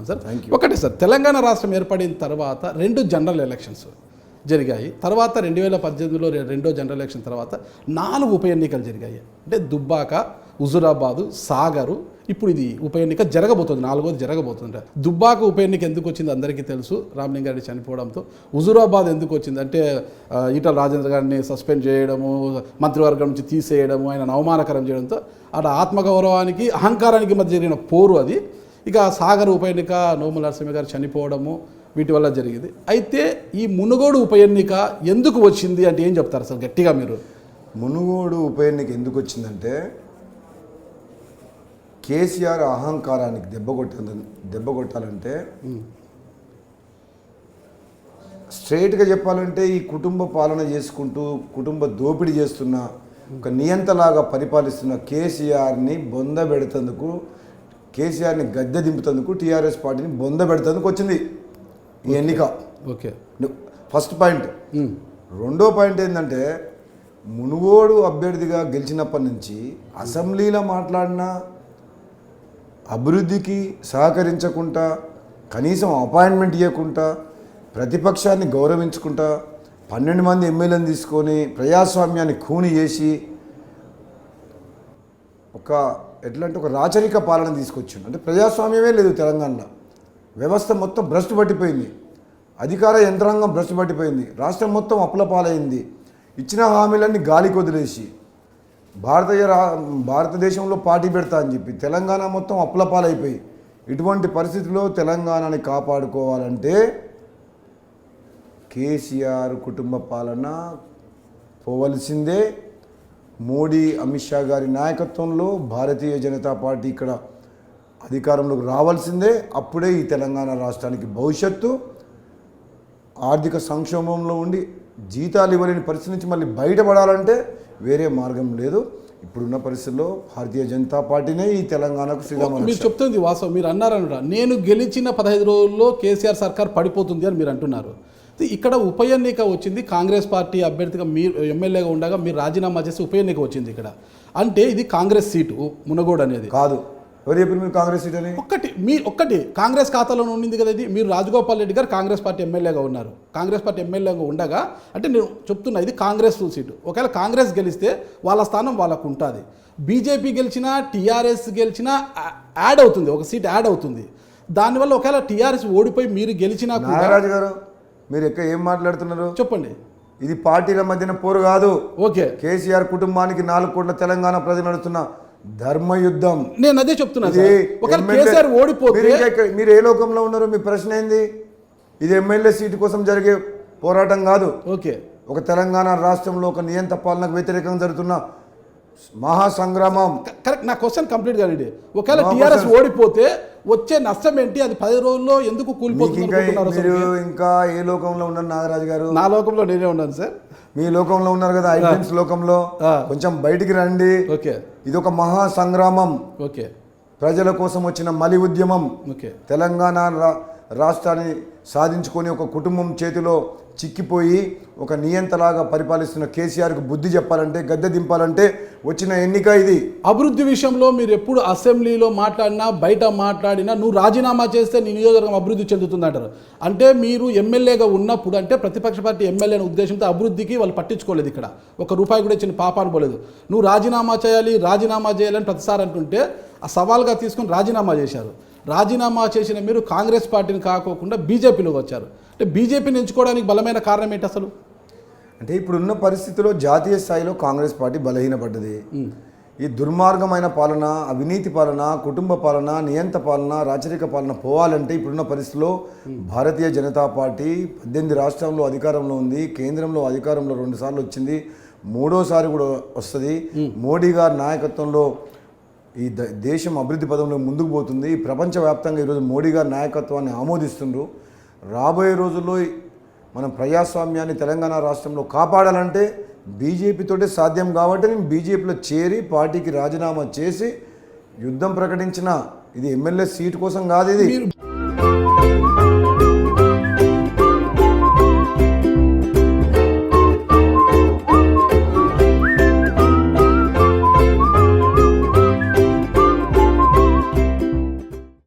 Sir. ఒకటి sir, Telangana రాష్ట్రం ఏర్పడిన తర్వాత 2 జనరల్ ఎలక్షన్స్ జరిగాయి. తర్వాత 2018లో 2వ జనరల్ ఎలక్షన్ తర్వాత 4 ఉప ఎన్నికలు జరిగాయి. అంటే దుబ్బాక, హుజురాబాదు, సాగరు, ఇప్పుడు ఇది ఉప ఎన్నిక జరగబోతుంది, 4వది జరగబోతుంది. దుబ్బాక ఉప ఎన్నిక ఎందుకు వచ్చింది అందరికీ తెలుసు, రామలింగారెడ్డి చనిపోవడంతో. హుజురాబాద్ ఎందుకు వచ్చింది అంటే ఈటల రాజేంద్ర గారిని సస్పెండ్ చేయడము, మంత్రివర్గం నుంచి తీసేయడము, ఆయన అవమానకరం చేయడంతో అటు ఆత్మగౌరవానికి అహంకారానికి మధ్య జరిగిన పోరు అది. ఇక సాగర్ ఉప ఎన్నిక నోముల నరసింహ గారు చనిపోవడము, వీటి వల్ల జరిగింది. అయితే ఈ మునుగోడు ఉప ఎన్నిక ఎందుకు వచ్చింది అంటే ఏం చెప్తారు సార్ గట్టిగా మీరు? మునుగోడు ఉప ఎన్నిక ఎందుకు వచ్చిందంటే కేసీఆర్ అహంకారానికి దెబ్బ కొట్టాలంటే స్ట్రైట్గా చెప్పాలంటే ఈ కుటుంబ పాలన చేసుకుంటూ కుటుంబ దోపిడీ చేస్తున్న ఒక నియంతలాగా పరిపాలిస్తున్న కేసీఆర్ని బొంద పెడుతందుకు, కేసీఆర్ని గద్దె దింపుతందుకు, టీఆర్ఎస్ పార్టీని బొంద పెడుతందుకు వచ్చింది ఈ ఎన్నిక. Okay, first point. రెండో పాయింట్ ఏంటంటే మునుగోడు అభ్యర్థిగా గెలిచినప్పటి నుంచి అసెంబ్లీలో మాట్లాడిన అభివృద్ధికి సహకరించకుండా, కనీసం అపాయింట్మెంట్ ఇవ్వకుండా, ప్రతిపక్షాన్ని గౌరవించుకుంటా 12 మంది ఎమ్మెల్యేలను తీసుకొని ప్రజాస్వామ్యాన్ని ఖూని చేసి ఎట్లంటే ఒక రాచరిక పాలన తీసుకొచ్చిండు. అంటే ప్రజాస్వామ్యమే లేదు తెలంగాణలో. వ్యవస్థ మొత్తం భ్రష్టు పట్టిపోయింది, అధికార యంత్రాంగం భ్రష్టు పట్టిపోయింది, రాష్ట్రం మొత్తం అప్పులపాలైంది. ఇచ్చిన హామీలన్నీ గాలికి వదిలేసి భారతదేశంలో పార్టీ పెడతా అని చెప్పి తెలంగాణ మొత్తం అప్పులపాలైపోయి, ఇటువంటి పరిస్థితుల్లో తెలంగాణని కాపాడుకోవాలంటే కేసీఆర్ కుటుంబ పాలన పోవలసిందే. మోడీ, అమిత్ షా గారి నాయకత్వంలో భారతీయ జనతా పార్టీ ఇక్కడ అధికారంలోకి రావాల్సిందే. అప్పుడే ఈ తెలంగాణ రాష్ట్రానికి భవిష్యత్తు. ఆర్థిక సంక్షోభంలో ఉండి జీతాలు ఇవ్వలేని పరిస్థితి నుంచి మళ్ళీ బయటపడాలంటే వేరే మార్గం లేదు. ఇప్పుడున్న పరిస్థితుల్లో భారతీయ జనతా పార్టీనే ఈ తెలంగాణకు శ్రీరామ. మీరు చెప్తుంది వాస్తవం. మీరు అన్నారనమాట, నేను గెలిచిన 15 రోజుల్లో కేసీఆర్ సర్కార్ పడిపోతుంది అని మీరు అంటున్నారు. ఇక్కడ ఉప ఎన్నిక వచ్చింది, కాంగ్రెస్ పార్టీ అభ్యర్థిగా మీరు ఎమ్మెల్యేగా ఉండగా మీరు రాజీనామా చేసి ఉప ఎన్నిక వచ్చింది ఇక్కడ. అంటే ఇది కాంగ్రెస్ సీటు మునుగోడు అనేది కాదు. ఎవరు చెప్పారు మీరు కాంగ్రెస్ సీట్ అని? ఒక్కటి కాంగ్రెస్ ఖాతాలో ఉండింది కదా ఇది. మీరు రాజగోపాల్ రెడ్డి గారు కాంగ్రెస్ పార్టీ ఎమ్మెల్యేగా ఉన్నారు. కాంగ్రెస్ పార్టీ ఎమ్మెల్యేగా ఉండగా అంటే నేను చెప్తున్నా ఇది కాంగ్రెస్ సీటు. ఒకవేళ కాంగ్రెస్ గెలిస్తే వాళ్ళ స్థానం వాళ్ళకు ఉంటుంది. బీజేపీ గెలిచినా, టీఆర్ఎస్ గెలిచినా యాడ్ అవుతుంది, ఒక సీట్ యాడ్ అవుతుంది. దానివల్ల ఒకవేళ టీఆర్ఎస్ ఓడిపోయి మీరు గెలిచినా నాగరాజు గారు మీరు ఏం మాట్లాడుతున్నారు చెప్పండి. ఇది పార్టీల మధ్యన పోరు కాదు. ఓకే, కేసీఆర్ కుటుంబానికి 4 కోట్ల తెలంగాణ ప్రజలు నడుస్తున్న ధర్మయుద్ధం. నేను అదే చెప్తున్నా. మీరు ఏ లోకంలో ఉన్నారు? మీ ప్రశ్న ఏంది? ఇది ఎమ్మెల్యే సీటు కోసం జరిగే పోరాటం కాదు. ఓకే, ఒక తెలంగాణ రాష్ట్రంలో ఒక నియంత పాలనకు వ్యతిరేకంగా జరుగుతున్న మహాసంగ్రామం. కరెక్ట్. నా క్వశ్చన్ కంప్లీట్ కానివ్వండి. ఒకవేళ టీఆర్ఎస్ ఓడిపోతే వచ్చే నష్టం ఏంటి? అది 10 రోజుల్లో ఎందుకు కూలిపోతుంది? ఇంకా ఏ లోకంలో ఉన్నారు నాగరాజు గారు? నా లోకంలో నేనే ఉన్నాను సార్. మీ లోకంలో ఉన్నారు కదా, ఐటెన్స్ లోకంలో. కొంచెం బయటికి రండి. ఓకే, ఇది ఒక మహా సంగ్రామం. ఓకే, ప్రజల కోసం వచ్చిన మలి ఉద్యమం. ఓకే, తెలంగాణ రాష్ట్రాన్ని సాధించుకొని ఒక కుటుంబం చేతిలో చిక్కిపోయి ఒక నియంతలాగా పరిపాలిస్తున్న కేసీఆర్కు బుద్ధి చెప్పాలంటే, గద్దె దింపాలంటే వచ్చిన ఎన్నిక ఇది. అభివృద్ధి విషయంలో మీరు ఎప్పుడు అసెంబ్లీలో మాట్లాడినా, బయట మాట్లాడినా నువ్వు రాజీనామా చేస్తే నీ నియోజకవర్గం అభివృద్ధి చెందుతుందంటారు. అంటే మీరు ఎమ్మెల్యేగా ఉన్నప్పుడు అంటే ప్రతిపక్ష పార్టీ ఎమ్మెల్యే అనే ఉద్దేశంతో అభివృద్ధికి వాళ్ళు పట్టించుకోలేదు. ఇక్కడ ₹1 కూడా ఇచ్చిన పాపాను పోలేదు. నువ్వు రాజీనామా చేయాలని ప్రతిసారి అంటుంటే ఆ సవాల్గా తీసుకొని రాజీనామా చేశారు. రాజీనామా చేసిన మీరు కాంగ్రెస్ పార్టీని కాకోకుండా బీజేపీలోకి వచ్చారు. అంటే బీజేపీని ఎంచుకోవడానికి బలమైన కారణం ఏంటి అసలు? అంటే ఇప్పుడున్న పరిస్థితిలో జాతీయ స్థాయిలో కాంగ్రెస్ పార్టీ బలహీనపడ్డది. ఈ దుర్మార్గమైన పాలన, అవినీతి పాలన, కుటుంబ పాలన, నియంత పాలన, రాచరిక పాలన పోవాలంటే ఇప్పుడున్న పరిస్థితిలో భారతీయ జనతా పార్టీ 18 రాష్ట్రాల్లో అధికారంలో ఉంది. కేంద్రంలో అధికారంలో 2 సార్లు వచ్చింది, 3వసారి కూడా వస్తుంది. మోడీ గారి నాయకత్వంలో ఈ దేశం అభివృద్ధి పదంలో ముందుకు పోతుంది. ప్రపంచవ్యాప్తంగా ఈరోజు మోడీ గారి నాయకత్వాన్ని ఆమోదిస్తుండ్రు. రాబోయే రోజుల్లో మనం ప్రజాస్వామ్యాన్ని తెలంగాణ రాష్ట్రంలో కాపాడాలంటే బీజేపీతోటే సాధ్యం. కాబట్టి నేను బీజేపీలో చేరి పార్టీకి రాజీనామా చేసి యుద్ధం ప్రకటించిన. ఇది ఎమ్మెల్యే సీటు కోసం కాదు ఇది.